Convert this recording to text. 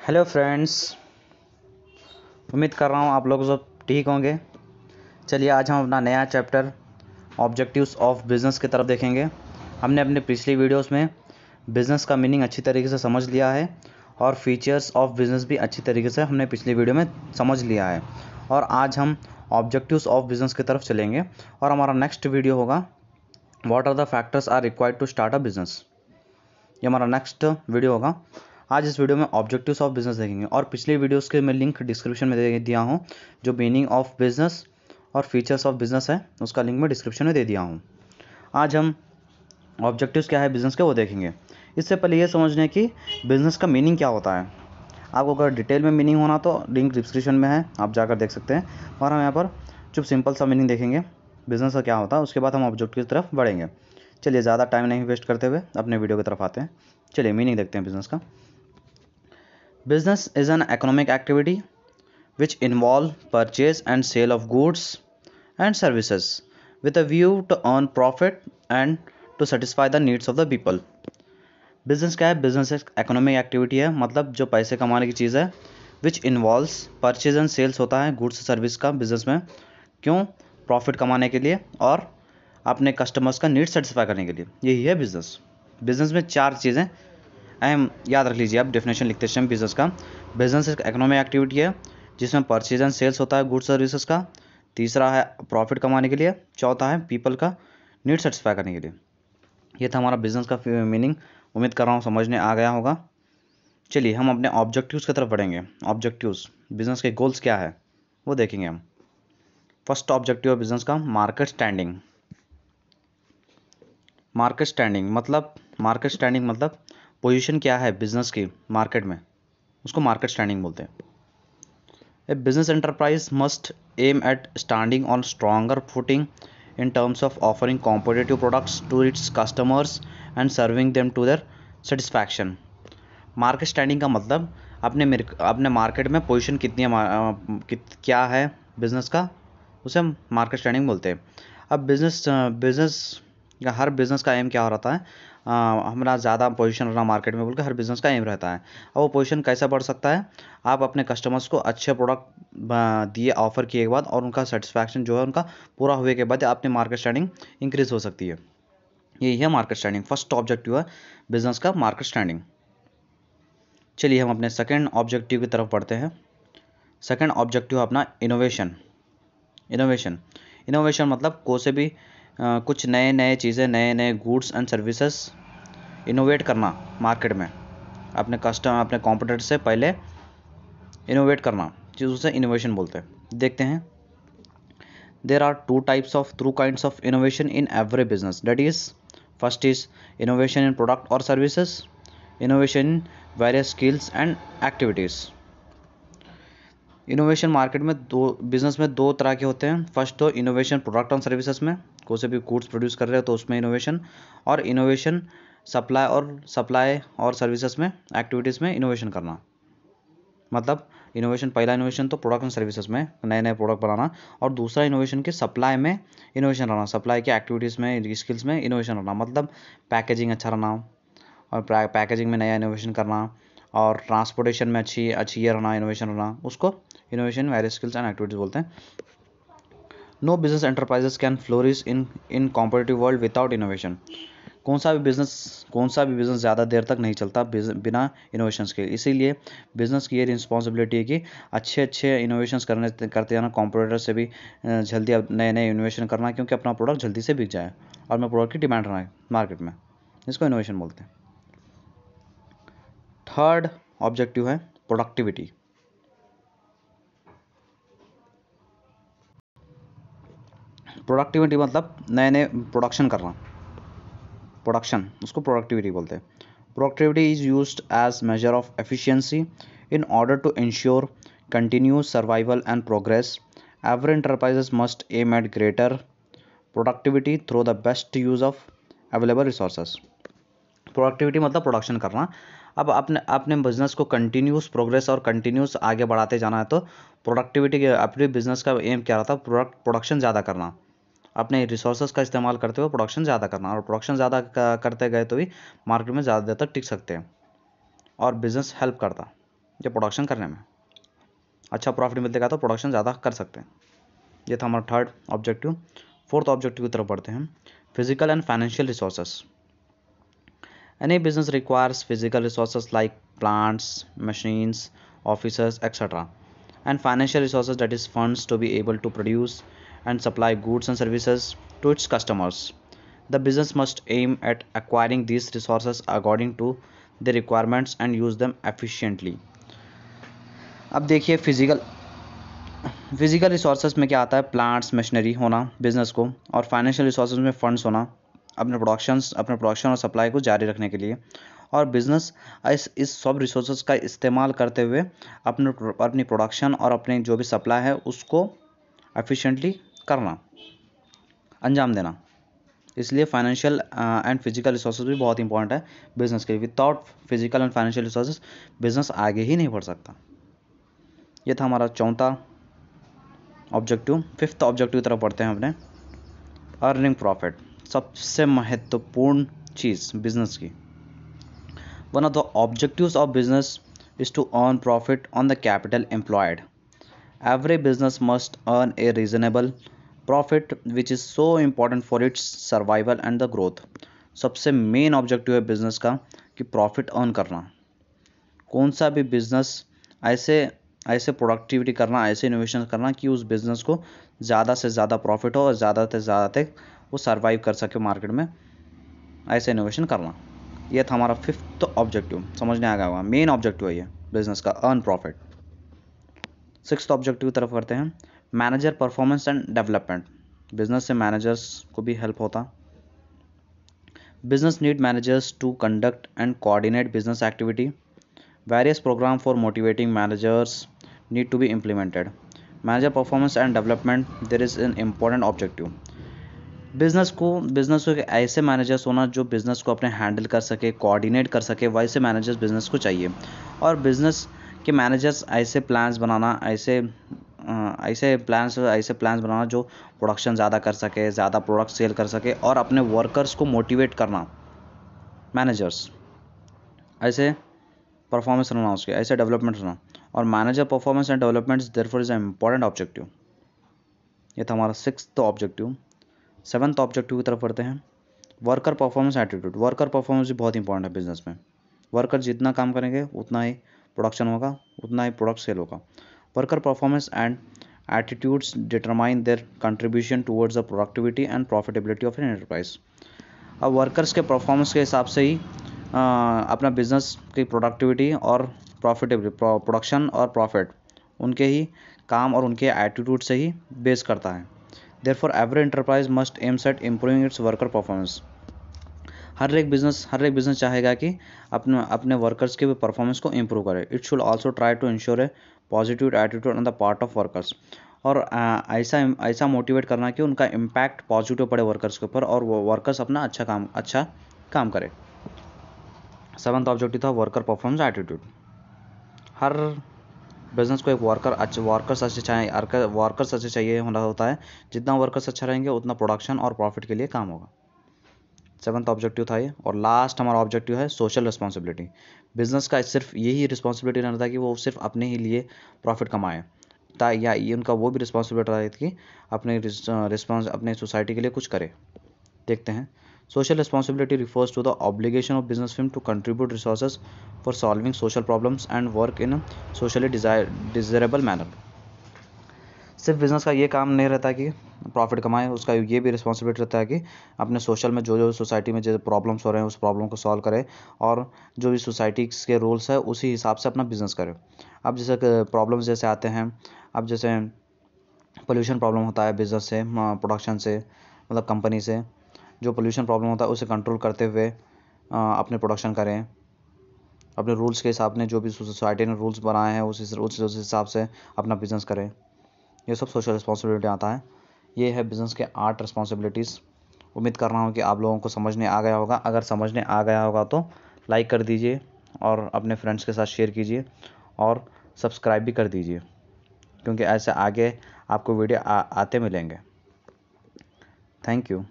Hello friends, उम्मीद कर रहा हूँ आप लोग सब ठीक होंगे। चलिए आज हम अपना नया चैप्टर ऑब्जेक्टिव्स ऑफ बिज़नेस की तरफ देखेंगे। हमने अपने पिछली वीडियोस में बिज़नेस का मीनिंग अच्छी तरीके से समझ लिया है और फीचर्स ऑफ बिज़नेस भी अच्छी तरीके से हमने पिछली वीडियो में समझ लिया है। और आज हम ऑब्जेक्टिव्स ऑफ बिज़नेस की तरफ चलेंगे और हमारा नेक्स्ट वीडियो होगा what are the factors are required to start a business. ये हमारा नेक्स्ट वीडियो होगा। आज इस वीडियो में ऑब्जेक्टिव्स ऑफ बिज़नेस देखेंगे और पिछले वीडियोस के मैं लिंक डिस्क्रिप्शन में दे दिया हूँ। जो मीनिंग ऑफ बिज़नेस और फीचर्स ऑफ बिज़नेस है उसका लिंक मैं डिस्क्रिप्शन में दे दिया हूँ। आज हम ऑब्जेक्टिव्स क्या है बिज़नेस के वो देखेंगे। इससे पहले ये समझने की बिज़नेस का मीनिंग क्या होता है। आपको अगर डिटेल में मीनिंग होना तो लिंक डिस्क्रिप्शन में है, आप जाकर देख सकते हैं। और हम यहाँ पर जो सिंपल सा मीनिंग देखेंगे बिज़नेस का क्या होता है, उसके बाद हम ऑब्जेक्टिव की तरफ बढ़ेंगे। चलिए ज़्यादा टाइम नहीं वेस्ट करते हुए अपने वीडियो की तरफ आते हैं। चलिए मीनिंग देखते हैं बिज़नेस का। Business is an economic activity which involve purchase and sale of goods and services with a view to earn profit and to satisfy the needs of the people. Business क्या है? Business एक economic activity है, मतलब जो पैसे कमाने की चीज़ है। Which involves purchase and sales होता है गुड्स सर्विस का बिजनेस में। क्यों? प्रॉफिट कमाने के लिए और अपने कस्टमर्स का नीड सेटिस्फाई करने के लिए। यही है बिजनेस। बिजनेस में चार चीज़ें अहम याद रख लीजिए। आप डेफिनेशन लिखते हैं बिजनेस का। बिजनेस एक इकोनॉमिक एक्टिविटी है जिसमें परचेज एंड सेल्स होता है गुड्स सर्विसेज का। तीसरा है प्रॉफिट कमाने के लिए। चौथा है पीपल का नीड सेटिस्फाई करने के लिए। ये था हमारा बिजनेस का मीनिंग। उम्मीद कर रहा हूँ समझने आ गया होगा। चलिए हम अपने ऑब्जेक्टिव्स की तरफ बढ़ेंगे। ऑब्जेक्टिव्स, बिजनेस के गोल्स क्या है वो देखेंगे हम। फर्स्ट ऑब्जेक्टिव है बिजनेस का मार्केट स्टैंडिंग। मार्केट स्टैंडिंग मतलब पोजीशन क्या है बिजनेस की मार्केट में, उसको मार्केट स्टैंडिंग बोलते हैं। A business enterprise must aim at standing on stronger footing in terms of offering competitive products to its customers and serving them to their satisfaction. Market standing का मतलब अपने market में position कितनी है, क्या है बिजनेस का, उसे हम मार्केट स्टैंडिंग बोलते हैं। अब बिजनेस या हर बिज़नेस का एम क्या हो रहता है, हमारा ज़्यादा पोजीशन रहना मार्केट में बोल के हर बिज़नेस का एम रहता है। अब वो पोजीशन कैसे बढ़ सकता है? आप अपने कस्टमर्स को अच्छे प्रोडक्ट दिए ऑफर किए के बाद और उनका सेटिस्फैक्शन जो है उनका पूरा हुए के बाद अपनी मार्केट स्टैंडिंग इंक्रीज हो सकती है। यही है मार्केट स्टैंडिंग। फर्स्ट ऑब्जेक्टिव है बिजनेस का मार्केट स्टैंडिंग। चलिए हम अपने सेकेंड ऑब्जेक्टिव की तरफ बढ़ते हैं। सेकेंड ऑब्जेक्टिव है अपना इनोवेशन। इनोवेशन मतलब को से भी कुछ नए नए चीज़ें, नए नए गुड्स एंड सर्विसेज इनोवेट करना मार्केट में, अपने कॉम्पिटिटर से पहले इनोवेट करना, चीज़ उसे इनोवेशन बोलते हैं। देखते हैं। There are two kinds of innovation in every business, that is first is innovation in product और services, innovation in various skills and activities. Innovation market में बिजनेस में दो तरह के होते हैं। फर्स्ट तो इनोवेशन प्रोडक्ट और सर्विसेज में, कोई से भी गुड्स प्रोड्यूस कर रहे हो तो उसमें इनोवेशन, और इनोवेशन सप्लाई और सर्विसेज में, एक्टिविटीज़ में इनोवेशन करना। मतलब पहला इनोवेशन तो प्रोडक्ट एंड सर्विसेज में नए नए प्रोडक्ट बनाना, और दूसरा इनोवेशन की सप्लाई में इनोवेशन रहना, सप्लाई की एक्टिविटीज़ में, स्किल्स में इनोवेशन रहना। मतलब पैकेजिंग अच्छा रहना और पैकेजिंग में नया इनोवेशन करना, और ट्रांसपोर्टेशन में अच्छी ये रहना, इनोवेशन रहना, उसको innovation various skills and activities बोलते हैं। No business enterprises can flourish in competitive world without innovation. कौन सा भी बिजनेस ज़्यादा देर तक नहीं चलता बिना इनोवेशंस के। इसीलिए बिजनेस की ये रिस्पॉन्सिबिलिटी है कि अच्छे इनोवेशंस करते जाना, कॉम्पिटिटर से भी जल्दी नए नए इनोवेशन करना, क्योंकि अपना प्रोडक्ट जल्दी से बिक जाए और मेरे प्रोडक्ट की डिमांड रहे मार्केट में, इसको इनोवेशन बोलते हैं। थर्ड ऑब्जेक्टिव है प्रोडक्टिविटी। प्रोडक्टिविटी मतलब नए नए प्रोडक्शन करना, उसको प्रोडक्टिविटी बोलते हैं। Productivity is used as measure of efficiency in order to ensure continuous survival and progress. Every enterprises must aim at greater productivity through the best use of available resources. Productivity मतलब production करना। अब अपने business को continuous progress और continuous आगे बढ़ाते जाना है, तो प्रोडक्टिविटी के अपने बिजनेस का एम क्या रहता है? प्रोडक्शन ज़्यादा करना, अपने रिसोर्सेज का इस्तेमाल करते हुए प्रोडक्शन ज़्यादा करना, और प्रोडक्शन ज़्यादा करते गए तो ही मार्केट में ज़्यादा देर तक टिक सकते हैं और बिज़नेस हेल्प करता। जब प्रोडक्शन करने में अच्छा प्रॉफिट मिलेगा तो प्रोडक्शन ज़्यादा कर सकते हैं। ये था हमारा थर्ड ऑब्जेक्टिव। फोर्थ ऑब्जेक्टिव की तरफ बढ़ते हैं, physical and financial resources. Any business requires physical resources like plants, machines, offices, etc. and financial resources, that is funds, to be able to produce and supply goods and services to its customers. The business must aim at acquiring these resources according to the requirements and use them efficiently. अब देखिए physical resources में क्या आता है, plants, machinery होना business को, और financial resources में फंड्स होना अपने प्रोडक्शन और सप्लाई को जारी रखने के लिए। और बिजनेस इस सब रिसोर्सेज का इस्तेमाल करते हुए अपनी प्रोडक्शन और अपने जो भी सप्लाई है उसको एफिशिएंटली करना, अंजाम देना। इसलिए फाइनेंशियल एंड फिजिकल रिसोर्सेज भी बहुत इंपॉर्टेंट है बिजनेस के लिए। Without physical and financial resources business आगे ही नहीं बढ़ सकता। ये था हमारा चौथा ऑब्जेक्टिव। फिफ्थ ऑब्जेक्टिव की तरफ बढ़ते हैं अपने, अर्निंग प्रॉफिट। सबसे महत्वपूर्ण चीज़ बिजनेस की, one of the objectives of business is to earn profit on the capital employed. Every business must earn a reasonable profit which is so important for its survival and the growth. सबसे main objective है business का कि profit earn करना। कौन सा भी business ऐसे productivity करना, ऐसे इनोवेशन करना कि उस बिजनेस को ज़्यादा से ज़्यादा प्रॉफिट हो और ज़्यादा से ज़्यादा तक वो सर्वाइव कर सके मार्केट में, ऐसे इनोवेशन करना। ये था हमारा फिफ्थ ऑब्जेक्टिव, समझने आ गया होगा, मेन ऑब्जेक्टिव है ये बिजनेस का, अर्न प्रॉफिट। सिक्स्थ ऑब्जेक्टिव की तरफ करते हैं, manager performance and development. Business से मैनेजर्स को भी हेल्प होता। Business need managers to conduct and coordinate business activity. Various program for motivating managers need to be implemented. Manager performance and development there is an important objective. Business को ऐसे managers होना जो business को अपने handle कर सके, coordinate कर सके, वैसे मैनेजर्स बिज़नेस को चाहिए। और बिज़नेस के मैनेजर्स ऐसे प्लान्स बनाना जो प्रोडक्शन ज़्यादा कर सके, ज़्यादा प्रोडक्ट सेल कर सके, और अपने वर्कर्स को मोटिवेट करना। मैनेजर्स ऐसे परफॉर्मेंस रहना उसके, ऐसे डेवलपमेंट रहना। और manager performance and development therefore is a important objective. ये था हमारा सिक्स्थ ऑब्जेक्टिव। सेवन्थ ऑब्जेक्टिव की तरफ बढ़ते हैं, worker performance attitude. Worker performance भी बहुत इंपॉर्टेंट है बिजनेस में। वर्कर जितना काम करेंगे उतना ही प्रोडक्शन होगा, उतना ही प्रोडक्ट सेल होगा। Worker performance and attitudes determine there contribution towards the productivity and profitability of an enterprise. अब वर्कर्स के परफॉर्मेंस के हिसाब से ही अपना बिजनेस की प्रोडक्टिविटी और प्रॉफिटेबिलिटी, प्रोडक्शन और प्रॉफिट उनके ही काम और उनके एटीट्यूड से ही बेस करता है। Therefore, every enterprise must aim at improving its worker performance. हर एक बिजनेस चाहेगा कि अपने वर्कर्स के परफॉर्मेंस को इम्प्रूव करे। It should also try to ensure a positive attitude on the part of workers. और ऐसा मोटिवेट करना कि उनका इम्पैक्ट पॉजिटिव पड़े वर्कर्स के ऊपर और वो वर्कर्स अपना अच्छा काम करे। सेवन्थ ऑब्जेक्टिव था वर्कर परफॉर्मेंस एटीट्यूड। हर बिजनेस को एक वर्कर्स अच्छे चाहिए होना होता है। जितना वर्कर्स अच्छा रहेंगे उतना प्रोडक्शन और प्रॉफिट के लिए काम होगा। सेवन्थ ऑब्जेक्टिव था ये। और लास्ट हमारा ऑब्जेक्टिव है सोशल रिस्पॉन्सिबिलिटी। बिजनेस का सिर्फ यही रिस्पॉन्सिबिलिटी रहता है कि वो सिर्फ अपने ही लिए प्रॉफिट कमाए, या ये उनका वो भी रिस्पॉन्सिबिलिटी रहती है कि अपने सोसाइटी के लिए कुछ करे। देखते हैं, social responsibility refers to the obligation of business firm to contribute resources for solving social problems and work in a socially desirable manner. सिर्फ बिजनेस का ये काम नहीं रहता कि प्रॉफिट कमाए, उसका ये भी रिस्पॉन्सिबिलिटी रहता है कि अपने सोशल में जो सोसाइटी में जो प्रॉब्लम्स हो रहे हैं उस प्रॉब्लम को सॉल्व करे और जो भी सोसाइटी के रूल्स है उसी हिसाब से अपना बिजनेस करे। अब जैसे प्रॉब्लम्स जैसे आते हैं, अब जैसे पोल्यूशन प्रॉब्लम होता है बिजनेस से, प्रोडक्शन से, मतलब कंपनी से जो पोल्यूशन प्रॉब्लम होता है उसे कंट्रोल करते हुए अपने प्रोडक्शन करें, अपने रूल्स के हिसाब से, जो भी सोसाइटी ने रूल्स बनाए हैं उस हिसाब से अपना बिजनेस करें। ये सब सोशल रिस्पॉन्सिबिलिटी आता है। ये है बिजनेस के 8 रिस्पॉन्सिबिलिटीज़। उम्मीद कर रहा हूँ कि आप लोगों को समझने आ गया होगा। अगर समझने आ गया होगा तो लाइक कर दीजिए और अपने फ्रेंड्स के साथ शेयर कीजिए और सब्सक्राइब भी कर दीजिए, क्योंकि ऐसे आगे आपको वीडियो आते मिलेंगे। Thank you.